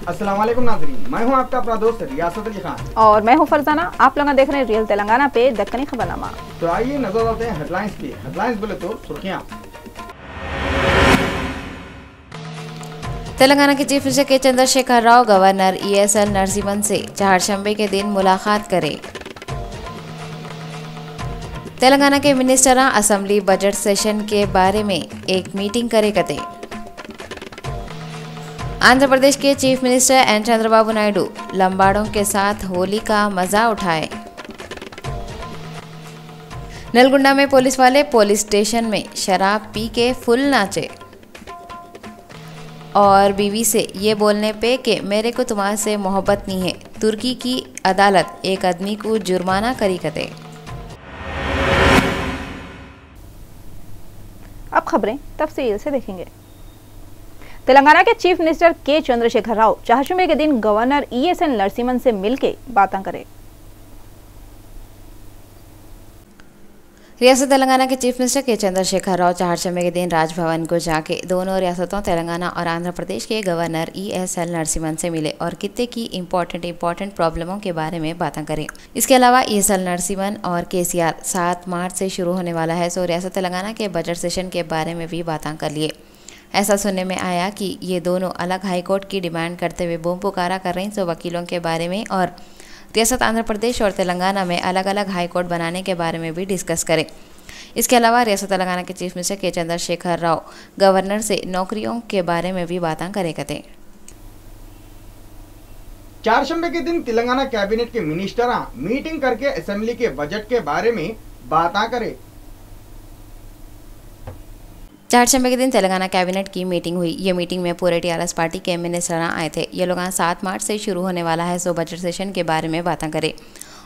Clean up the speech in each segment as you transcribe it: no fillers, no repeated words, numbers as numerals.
अस्सलाम वालेकुम नाज़रीन, मैं हूं आपका अपना दोस्त रियासत अली खान और मैं हूं फरजाना। आप लोग देख रहे हैं रियल तेलंगाना पे दक्कनी खबरनामा। तो आइए नजर डालते हैं हेडलाइंस की। हेडलाइंस बोले तो सुर्खियां। तेलंगाना के चीफ मिनिस्टर के चंद्रशेखर राव गवर्नर ESL नरसिम्हन से चारशंबे के दिन मुलाकात करें। तेलंगाना के मिनिस्टर असेंबली बजट सेशन के बारे में एक मीटिंग करे कते। आंध्र प्रदेश के chief minister N Chandrababu Naidu लंबाड़ों के साथ होली का मजा उठाए। नलगुंडा में पुलिस वाले पुलिस स्टेशन में शराब पी के फुल नाचे और बीवी से ये बोलने पे कि मेरे को तुम्हारे से मोहब्बत नहीं है। तुर्की की अदालत एक आदमी को जुर्माना करी कते। अब खबरें तफसील से देखेंगे। तेलंगाना के चीफ मिनिस्टर के चंद्रशेखर राव चारशंबे के दिन गवर्नर ESL नरसिम्हन से मिलकर बातें करें। रियासत तेलंगाना के चीफ मिनिस्टर के चंद्रशेखर राव चारशंबे के दिन राजभवन को जाके दोनों रियासतों तेलंगाना और आंध्र प्रदेश के गवर्नर ESL नरसिम्हन से मिले और कितने की इम्पोर्टेंट प्रॉब्लमों के बारे में बातें करें। इसके अलावा ESL नरसिम्हन और KCR 7 मार्च से शुरू होने वाला है, सो रियासत तेलंगाना के बजट सेशन के बारे में भी बातें कर लिए। ऐसा सुनने में आया कि ये दोनों अलग हाईकोर्ट की डिमांड करते हुए बूम पुकारा कर रही, सो वकीलों के बारे में और रियासत आंध्र प्रदेश और तेलंगाना में अलग अलग हाईकोर्ट बनाने के बारे में भी डिस्कस करें। इसके अलावा रियासत तेलंगाना के चीफ मिनिस्टर के चंद्रशेखर राव गवर्नर से नौकरियों के बारे में भी बातें करे कते। चारशंबे के दिन तेलंगाना कैबिनेट के मिनिस्टर मीटिंग करके असेंबली के बजट के बारे में बातें करे। चारशंबे के दिन तेलंगाना कैबिनेट की मीटिंग हुई। ये मीटिंग में पूरे TRS पार्टी के मिनिस्टर आए थे। ये लोग 7 मार्च से शुरू होने वाला है, सो बजट सेशन के बारे में बातें करें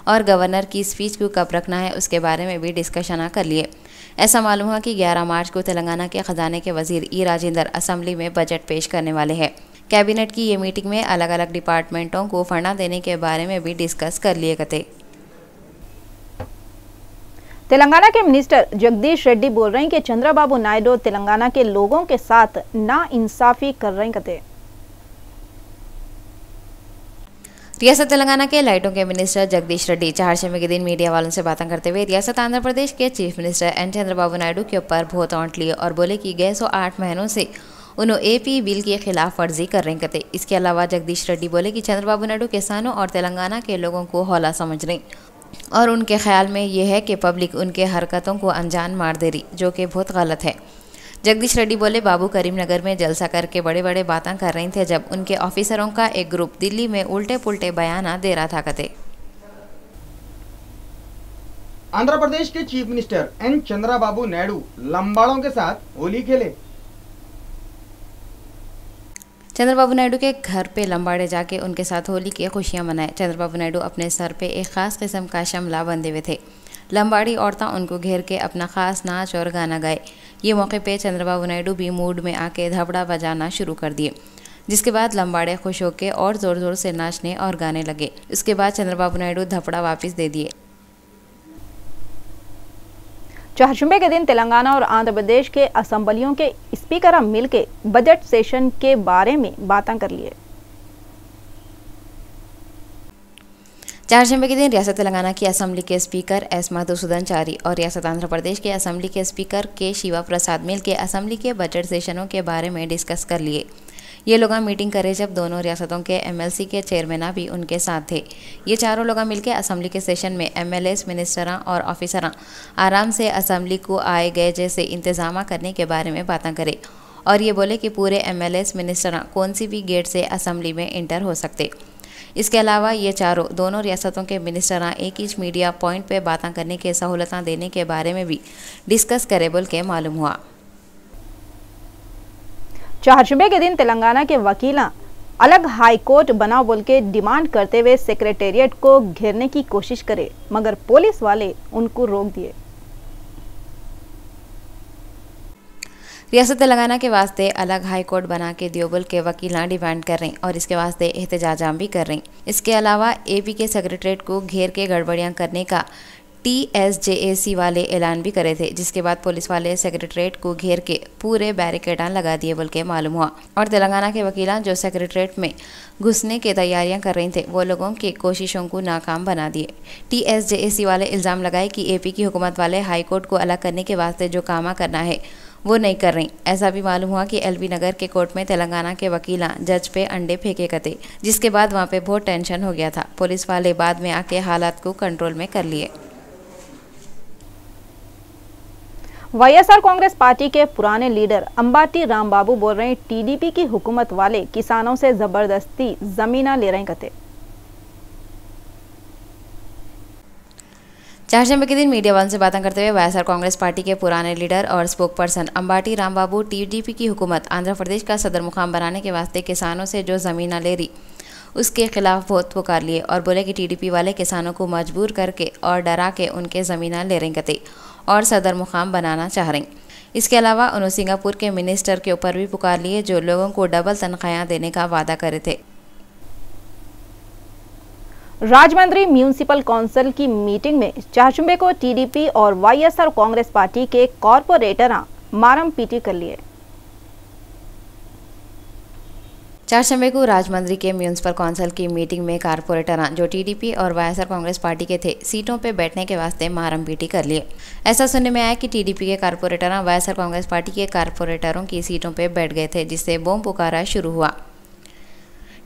और गवर्नर की स्पीच को कब रखना है उसके बारे में भी डिस्कशन कर लिए। ऐसा मालूम हुआ कि 11 मार्च को तेलंगाना के खजाने के वजीर E राजेंद्र असेंबली में बजट पेश करने वाले हैं। कैबिनेट की ये मीटिंग में अलग अलग डिपार्टमेंटों को फंडा देने के बारे में भी डिस्कस कर लिए गए। तेलंगाना के मिनिस्टर जगदीश रेड्डी बोल रहे हैं कि चंद्रबाबू नायडू तेलंगाना के लोगों के साथ नाइंसाफी कर रहे हैं। रियासत तेलंगाना के लाइटों के मिनिस्टर जगदीश रेड्डी चारशंबे के दिन मीडिया वालों से बातें करते हुए रियासत आंध्र प्रदेश के chief minister N Chandrababu Naidu के ऊपर बहुत औंट लिए और बोले कि गए 108 महीनों से उन्होंने AP बिल की खिलाफ वर्जी कर रहे थे। इसके अलावा जगदीश रेड्डी बोले कि चंद्रबाबू नायडू किसानों और तेलंगाना के लोगों को हौला समझ रहे और उनके ख्याल में यह है कि पब्लिक उनके हरकतों को अनजान मार दे रही, जो कि बहुत गलत है। जगदीश रेड्डी बोले बाबू करीमनगर में जलसा करके बड़े बड़े बातें कर रहे थे जब उनके ऑफिसरों का एक ग्रुप दिल्ली में उल्टे पुल्टे बयान दे रहा था कते। आंध्र प्रदेश के chief minister N Chandrababu Naidu लंबाड़ों के साथ होली खेले। चंद्रबाबू नायडू के घर पे लंबाड़े जाके उनके साथ होली की खुशियां मनाए। चंद्रबाबू नायडू अपने सर पे एक खास किस्म का शमला बंधे हुए थे। लंबाड़ी औरतें उनको घेर के अपना खास नाच और गाना गाए। ये मौके पे चंद्रबाबू नायडू भी मूड में आके धबड़ा बजाना शुरू कर दिए, जिसके बाद लंबाड़े खुश होकर और ज़ोर ज़ोर से नाचने और गाने लगे। इसके बाद चंद्रबाबू नायडू धपड़ा वापस दे दिए। चारशंबे के दिन तेलंगाना और आंध्र प्रदेश के असेंबलियों के स्पीकर मिलकर बजट सेशन के बारे में बातें कर लिए। चारशंबे के दिन रियासत तेलंगाना की असेंबली के स्पीकर S मधुसूदन चारी और रियासत आंध्र प्रदेश के असेंबली के स्पीकर K शिवा प्रसाद मिल के असेंबली के बजट सेशनों के बारे में डिस्कस कर लिए। ये लोग मीटिंग करे जब दोनों रियासतों के MLC के चेयरमैन भी उनके साथ थे। ये चारों लोग मिलकर असेंबली के सेशन में MLAs मिनिस्टर और ऑफिसर आराम से असेंबली को आए गए जैसे इंतजाम करने के बारे में बातें करे और ये बोले कि पूरे MLAs मिनिस्टर कौन सी भी गेट से असेंबली में इंटर हो सकते। इसके अलावा ये चारों दोनों रियासतों के मिनिस्टर एक ही मीडिया पॉइंट पे बातें करने के सहूलतें देने के बारे में भी डिस्कस करे बोल के मालूम हुआ। चारशंबे के दिन तेलंगाना के वकील अलग हाई कोर्ट बनाओ बोल के डिमांड करते हुए सेक्रेटेरिएट को घेरने की कोशिश करे, मगर पुलिस वाले उनको रोक दिए। रियासत तेलंगाना के वास्ते अलग हाई कोर्ट बना के दियो बोल के वकील डिमांड कर रहे हैं और इसके वास्ते एहतजाजाम भी कर रहे हैं। इसके अलावा AP के सेक्रेटरीट को घेर के गड़बड़ियां करने का TSJAC वाले ऐलान भी करे थे, जिसके बाद पुलिस वाले सेक्रेटरीट को घेर के पूरे बैरिकेडां लगा दिए बोल के मालूम हुआ। और तेलंगाना के वकीलान जो सेक्रेटरीट में घुसने की तैयारियां कर रहे थे वो लोगों की कोशिशों को नाकाम बना दिए। TSJAC वाले इल्ज़ाम लगाए कि AP की हुकूमत वाले हाई कोर्ट को अलग करने के वास्ते जो काम करना है वो नहीं कर रही। ऐसा भी मालूम हुआ कि LB नगर के कोर्ट में तेलंगाना के वकीला जज पे अंडे फेंके करते, जिसके बाद वहाँ पे बहुत टेंशन हो गया था। पुलिस वाले बाद में आके हालात को कंट्रोल में कर लिए। YSR कांग्रेस पार्टी के पुराने लीडर अंबाटी रामबाबू बोल रहे हैं TDP की हुकूमत वाले किसानों से जबरदस्ती जमीना ले रहे कहते। चारशंबे के दिन मीडिया वन से बातें करते हुए YSR कांग्रेस पार्टी के पुराने लीडर और spoke person Ambati Rambabu TDP की हुकूमत आंध्र प्रदेश का सदर मुकाम बनाने के वास्ते किसानों से जो ज़मीना ले रही उसके खिलाफ बहुत पुकार लिए और बोले कि TDP वाले किसानों को मजबूर करके और डरा के उनके ज़मीना ले रहे कहते और सदर मुकाम बनाना चाह रहे। इसके अलावा उन्होंने सिंगापुर के मिनिस्टर के ऊपर भी पुकार लिए जो लोगों को डबल तनख्वाहें देने का वादा करे थे। राजमंड्री म्यूनिसिपल काउंसिल की मीटिंग में चारशंबे को TDP और YSR कांग्रेस पार्टी के कॉरपोरेटर मारम पीटी कर लिए। चारशंबे को राजमंड्री के म्यूनिसिपल काउंसिल की मीटिंग में कारपोरेटर जो TDP और YSR कांग्रेस पार्टी के थे सीटों पे बैठने के वास्ते मारम पीटी कर लिए। ऐसा सुनने में आया कि TDP के कारपोरेटर YSR कांग्रेस पार्टी के कारपोरेटरों की सीटों पे बैठ गए थे, जिससे बम पुकारा शुरू हुआ।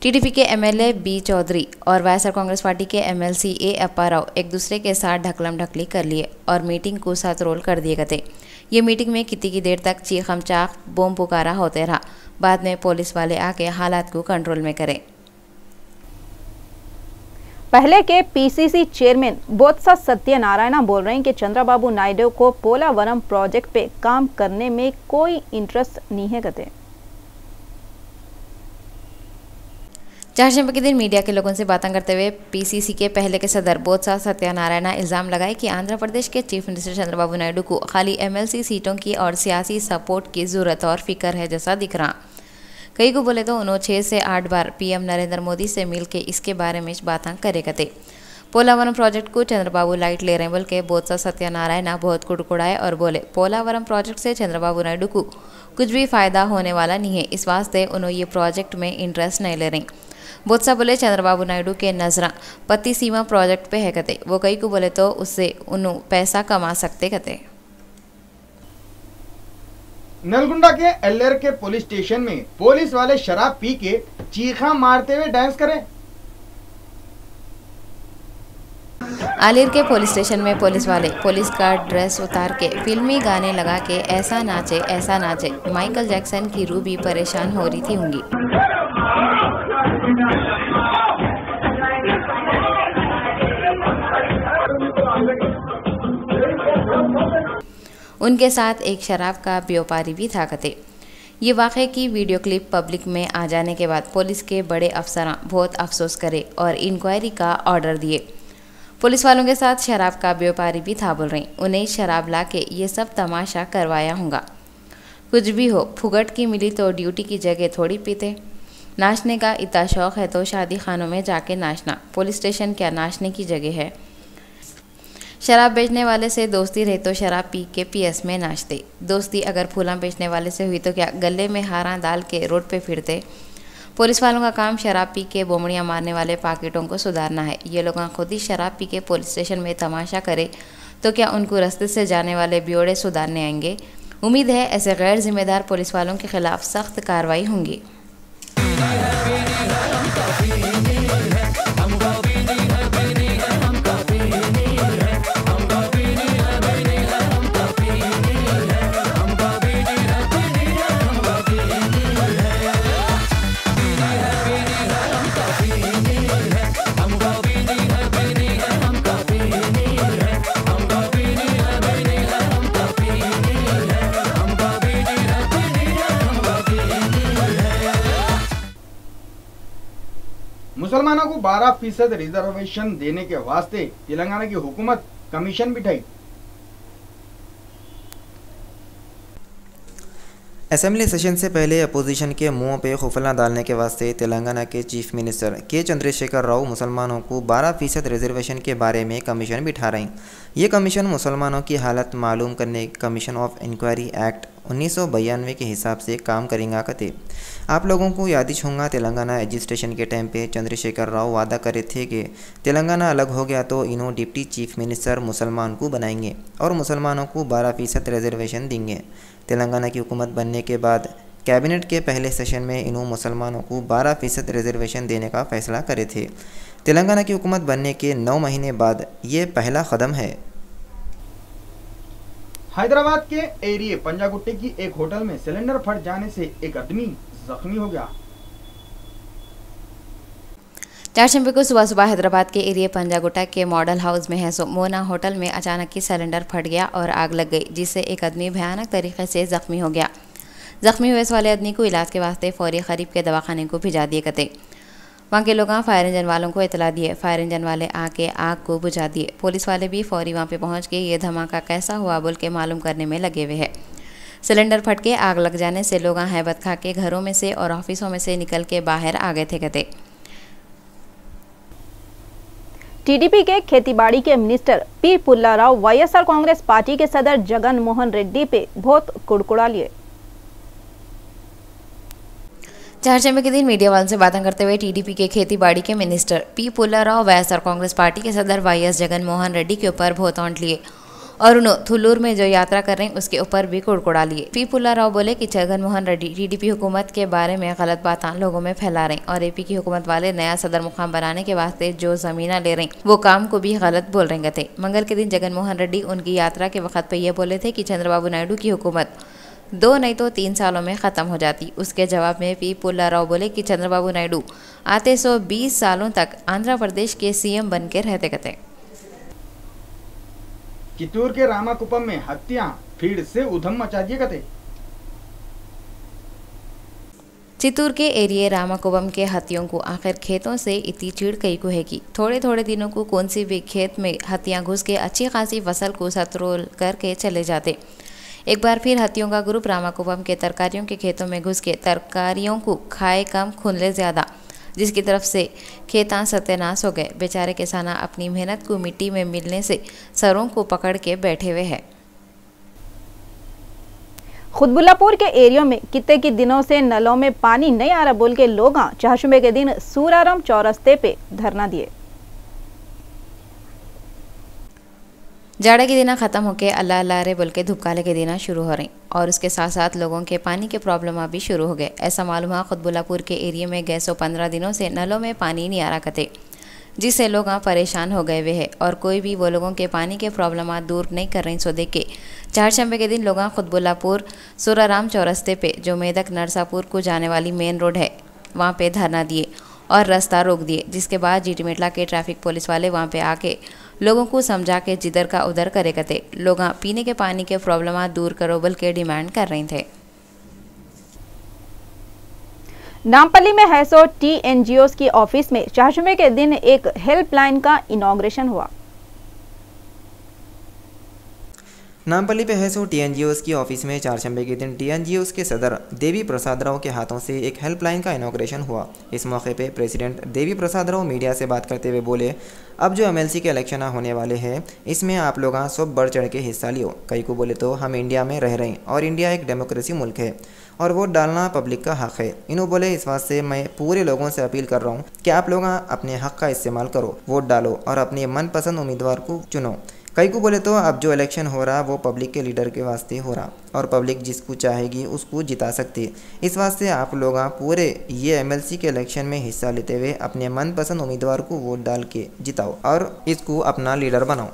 TDP के MLA B चौधरी और YSR कांग्रेस पार्टी के MLC A अप्पा राव एक दूसरे के साथ ढकलम ढकली कर लिए और मीटिंग को साथ रोल कर दिए गए। ये मीटिंग में कितनी की देर तक चीखम चाक बम पुकारा होते रहा। बाद में पुलिस वाले आके हालात को कंट्रोल में करे। पहले के PCC चेयरमैन बोत्सा सत्यनारायण बोल रहे हैं कि चंद्रबाबू नायडू को पोलावरम प्रोजेक्ट पे काम करने में कोई इंटरेस्ट नहीं है कहते। चारशंबे के दिन मीडिया के लोगों से बातें करते हुए PCC के पहले के सदर बोत्सा सत्यनारायण इल्ज़ाम लगाए कि आंध्र प्रदेश के चीफ मिनिस्टर चंद्रबाबू नायडू को खाली MLC सीटों की और सियासी सपोर्ट की ज़रूरत और फिक्र है जैसा दिख रहा। कई को बोले तो उन्होंने 6 से 8 बार PM नरेंद्र मोदी से मिल के इसके बारे में बातें करे करते। पोलावरम प्रोजेक्ट को चंद्रबाबू लाइट ले रहे बोल के बोत्सा सत्यनारायण बहुत कुड़कुड़ाए और बोले पोलावरम प्रोजेक्ट से चंद्रबाबू नायडू को कुछ भी फ़ायदा होने वाला नहीं है, इस वास्ते उन्होंने ये प्रोजेक्ट में इंटरेस्ट नहीं ले रही। बोत्सा बोले चंद्रबाबू नायडू के नजरा पति सीमा प्रोजेक्ट पे है कहते। वो कई को बोले तो उससे उन्होंने पैसा कमा सकते कहते। नलगुंडा के एल्लेर के पुलिस स्टेशन में पुलिस वाले शराब पी के चीखा मारते हुए डांस करें। आलिर के पुलिस स्टेशन में पुलिस वाले पुलिस का ड्रेस उतार के फिल्मी गाने लगा के ऐसा नाचे माइकल जैक्सन की रूह भी परेशान हो रही थी होंगी। उनके साथ एक शराब का व्यापारी भी था कहते। ये वाक़े की वीडियो क्लिप पब्लिक में आ जाने के बाद पुलिस के बड़े अफसरां बहुत अफसोस करे और इंक्वायरी का ऑर्डर दिए। पुलिस वालों के साथ शराब का व्यापारी भी था बोल रही, उन्हें शराब ला के ये सब तमाशा करवाया होगा। कुछ भी हो, फुगट की मिली तो ड्यूटी की जगह थोड़ी पीते। नाचने का इतना शौक़ है तो शादी खानों में जाके नाचना, पुलिस स्टेशन क्या नाचने की जगह है। शराब बेचने वाले से दोस्ती रहे तो शराब पी के PS में नाचते। दोस्ती अगर फूला बेचने वाले से हुई तो क्या गले में हारा डाल के रोड पे फिरते। पुलिस वालों का काम शराब पी के बोमड़ियाँ मारने वाले पाकिटों को सुधारना है। ये लोग खुद ही शराब पी के पुलिस स्टेशन में तमाशा करे तो क्या उनको रास्ते से जाने वाले ब्योड़े सुधारने आएंगे। उम्मीद है ऐसे गैर जिम्मेदार पुलिस वालों के खिलाफ सख्त कार्रवाई होंगी। मुसलमानों को 12% रिजर्वेशन देने के वास्ते तेलंगाना की हुकूमत कमीशन बिठाई। असेंबली सेशन से पहले अपोजिशन के मुंह पे खुफला डालने के वास्ते तेलंगाना के चीफ मिनिस्टर के चंद्रशेखर राव मुसलमानों को 12% रिजर्वेशन के बारे में कमीशन बिठा रही। ये कमीशन मुसलमानों की हालत मालूम करने कमीशन ऑफ इंक्वायरी एक्ट 1992 के हिसाब से काम करेंगे कते। आप लोगों को याद ही होगा तेलंगाना रजिस्ट्रेशन के टाइम पे चंद्रशेखर राव वादा करे थे कि तेलंगाना अलग हो गया तो इन्हों डिप्टी चीफ मिनिस्टर मुसलमान को बनाएंगे और मुसलमानों को 12% रिजर्वेशन देंगे। तेलंगाना की हुकूमत बनने के बाद कैबिनेट के पहले सेशन में इन्हों मुसलमानों को 12% रिजर्वेशन देने का फैसला करे थे। तेलंगाना की हुकूमत बनने के 9 महीने बाद ये पहला कदम है। हैदराबाद के एरिया पंजागुट्टी की एक होटल में सिलेंडर फट जाने से एक आदमी जख्मी हो गया। 4 दिसंबर को सुबह सुबह हैदराबाद के एरिया पंजागुट्टा के मॉडल हाउस में है मोना होटल में अचानक ही सिलेंडर फट गया और आग लग गई, जिससे एक आदमी भयानक तरीके से जख्मी हो गया। जख्मी हुए इस वाले आदमी को इलाज के वास्ते फौरी करीब के दवाखाने को भिजा दिए गए। वहाँ के लोग फायर इंजन वालों को इतला दिए। फायर इंजन वाले आके आग को बुझा दिए। पुलिस वाले भी फौरी वहाँ पे पहुँच के ये धमाका कैसा हुआ बोल के मालूम करने में लगे हुए हैं। सिलेंडर फट के आग लग जाने से लोग हैबत खा के घरों में से और ऑफिसों में से निकल के बाहर आ गए थे कहते। टीडीपी के खेतीबाड़ी के minister P Pullarao YSR Congress party के सदर जगन मोहन रेड्डी पे बहुत कुड़कुड़ा लिए। 4 दिसंबर के दिन मीडिया वालों से बातें करते हुए टीडीपी के खेतीबाड़ी के minister P Pullarao YSR Congress party के सदर वाईएस जगन मोहन रेड्डी के ऊपर बहुत औंट लिए और उन्होंने थुल्लूर में जो यात्रा कर रहे हैं उसके ऊपर भी कुड़कुड़ा लिए। पी पुल्लाराव बोले कि जगन मोहन रेड्डी टीडीपी हुकूमत के बारे में गलत बातें लोगों में फैला रहे हैं और एपी की हुकूमत वाले नया सदर मुकाम बनाने के वास्ते जो जमीना ले रहे हैं वो काम को भी गलत बोल रहे थे। मंगल के दिन जगन मोहन रेड्डी उनकी यात्रा के वक्त पे ये बोले थे कि चंद्रबाबू नायडू की हुकूमत 2 नहीं तो 3 सालों में ख़त्म हो जाती। उसके जवाब में पी पुल्लाराव बोले कि चंद्रबाबू नायडू आते 120 सालों तक आंध्र प्रदेश के सीएम बन के रहते कहते। चित्तूर के रामाकुपम में हत्या फिर से उधम मचा दिए कहते। चित्तूर के एरिया रामाकुपम के हत्याओं को आखिर खेतों से इतनी चिड़ कई को है कि थोड़े थोड़े दिनों को कौन सी भी खेत में हत्यां घुस के अच्छी खासी फसल को सतरोल करके चले जाते। एक बार फिर हत्याओं का ग्रुप रामाकुपम के तरकारियों के खेतों में घुस के तरकारियों को खाए कम खुनले ज़्यादा, जिसकी तरफ से खेतां सत्यानाश हो गए। बेचारे किसाना अपनी मेहनत को मिट्टी में मिलने से सरों को पकड़ के बैठे हुए हैं। खुतबुल्लापुर के एरिया में कितने दिनों से नलों में पानी नहीं आ रहा बोल के लोग 4 दिसंबर के दिन सूराराम चौरस्ते पे धरना दिए। जाड़े के दिन ख़त्म होके अल्लाह अल्लाह रे बोल के धूपकाले के दिन शुरू हो रही और उसके साथ साथ लोगों के पानी के प्रॉब्लम भी शुरू हो गए। ऐसा मालूम है खुतबुल्लापुर के एरिया में गए 115 दिनों से नलों में पानी नहीं आ रहा करते, जिससे लोग परेशान हो गए हुए हैं और कोई भी वो लोगों के पानी के प्रॉब्लम दूर नहीं कर रही। सो देख के 4 दिसंबर के दिन लोग खुतबुल्लापुर सूराराम चौरस्ते पे जो मेदक नरसापुर को जाने वाली मेन रोड है वहाँ पे धरना दिए और रास्ता रोक दिए। जिसके बाद जीटी मेटला के ट्रैफिक पुलिस वाले वहाँ पे आके लोगों को समझा के जिधर का उधर करे करते। लोग पीने के पानी के प्रॉब्लम दूर करो बोल के डिमांड कर रहे थे। नामपल्ली में हैसो TNGOs की ऑफिस में 4 दिसंबर के दिन एक हेल्पलाइन का इनॉग्रेशन हुआ। नामपल्ली पे हैसो TNGOs की ऑफिस में 4 दिसंबर के दिन TNGOs के सदर देवी प्रसाद राव के हाथों से एक हेल्पलाइन का इनॉग्रेशन हुआ। इस मौके पे प्रेसिडेंट देवी प्रसाद राव मीडिया से बात करते हुए बोले, अब जो MLC के इलेक्शन होने वाले हैं इसमें आप लोग सब बढ़ चढ़ के हिस्सा लियो। कई को बोले तो हम इंडिया में रह रहे हैं और इंडिया एक डेमोक्रेसी मुल्क है और वोट डालना पब्लिक का हक है। इन्हों बोले इस बात से मैं पूरे लोगों से अपील कर रहा हूँ कि आप लोग अपने हक का इस्तेमाल करो, वोट डालो और अपने मनपसंद उम्मीदवार को चुनो। कई को बोले तो अब जो इलेक्शन हो रहा वो पब्लिक के लीडर के वास्ते हो रहा और पब्लिक जिसको चाहेगी उसको जिता सकती है। इस वास्ते आप लोग पूरे ये MLC के इलेक्शन में हिस्सा लेते हुए अपने मनपसंद उम्मीदवार को वोट डाल के जिताओ और इसको अपना लीडर बनाओ।